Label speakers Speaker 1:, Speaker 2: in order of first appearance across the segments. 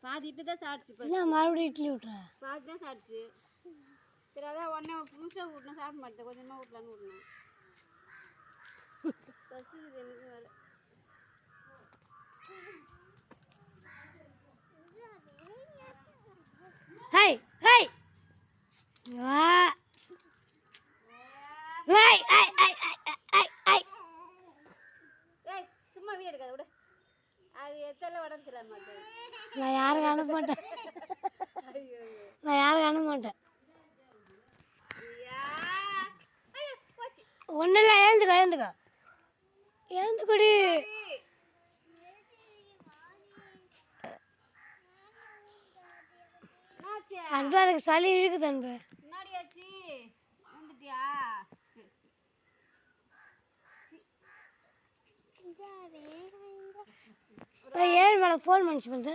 Speaker 1: பாதி இட்லி தான் சாப்பிடுச்சு.
Speaker 2: இல்லை மறுபடியும் இட்லி விட்றேன்.
Speaker 1: பாதி தான் சாப்பிடுச்சு. சரி அதான் உடனே முழுசாக விட்டணும், சாப்பிட மாட்டேன், கொஞ்சமாக விட்டலான்னு விடணும். பசிக்குது எனக்கு வேலை.
Speaker 2: ஹை ஹை வா high high high high high.
Speaker 1: ஏய் சும்மா வீடு எடுக்காத விட, அது எத்தனை உடம்பு சரியில்லாம மாட்டேன்.
Speaker 2: நான் யாருக்கு அனுப்ப மாட்டேன். நான் யாருக்கு அனுப்ப மாட்டேன். ஒன்றும் இல்லை, எழுந்துக்கோ எழுந்துக்கொடி. அன்பு அதுக்கு சளி இழுக்குது அன்பு.
Speaker 1: முன்னாடியாச்சு வந்துட்டியா?
Speaker 2: ஏழு மேலே ஃபோன் பண்ணிச்சு வந்து.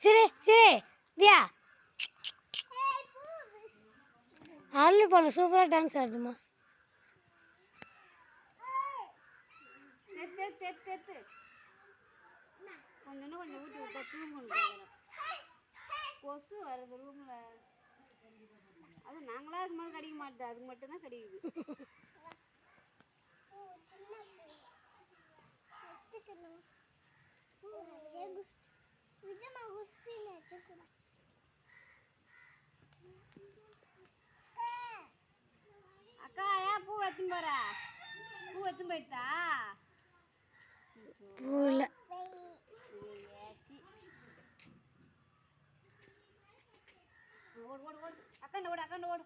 Speaker 2: சரி சரி தியா அருள் பண்ண சூப்பராக டான்ஸ் ஆடுமா.
Speaker 1: கொஞ்சம் கொஞ்சம் ஊட்டி விட்டா தூங்கணும். கொசு வருது ரூம்ல. அது நாங்களா இருக்கும்போது கடிக்க மாட்டேது, அதுக்கு மட்டும்தான் கடிக்குது. அக்கா ஏன் பூ எடுத்துன்னு போற? பூ எடுத்துன்னு போயிட்டா?
Speaker 2: பூ இல்லை.
Speaker 1: ஓடு ஓடு ஓடு அக்கண்ட ஓடு அக்கண்ட ஓடு.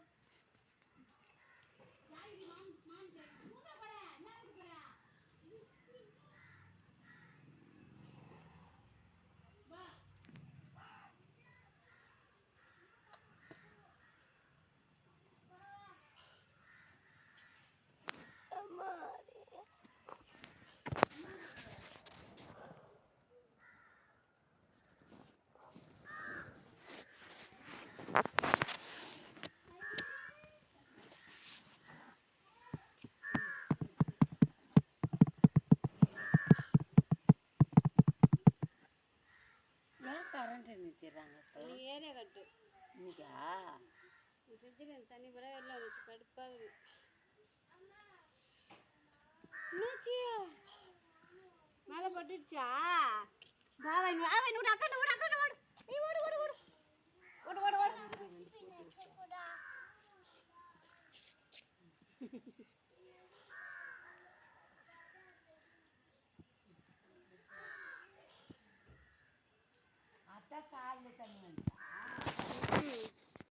Speaker 3: கரண்ட் நிறுத்திடுறாங்க.
Speaker 1: ஏரியா கட்டு
Speaker 3: இன்னைக்கா
Speaker 1: ஃப்ரிட்ஜில் தண்ணி போட வெளில வந்துச்சு, கடுப்பாகுது. மேலே பட்டுடுச்சா? பாவாய் நோடு அக்கண்ட ஓடு அக்கண்ட ஓடு. ஏய் ஓடு ஓடு ஓடு ஓடு ஓடு ஓடு.
Speaker 3: அதான் காலில் தண்ணி வந்து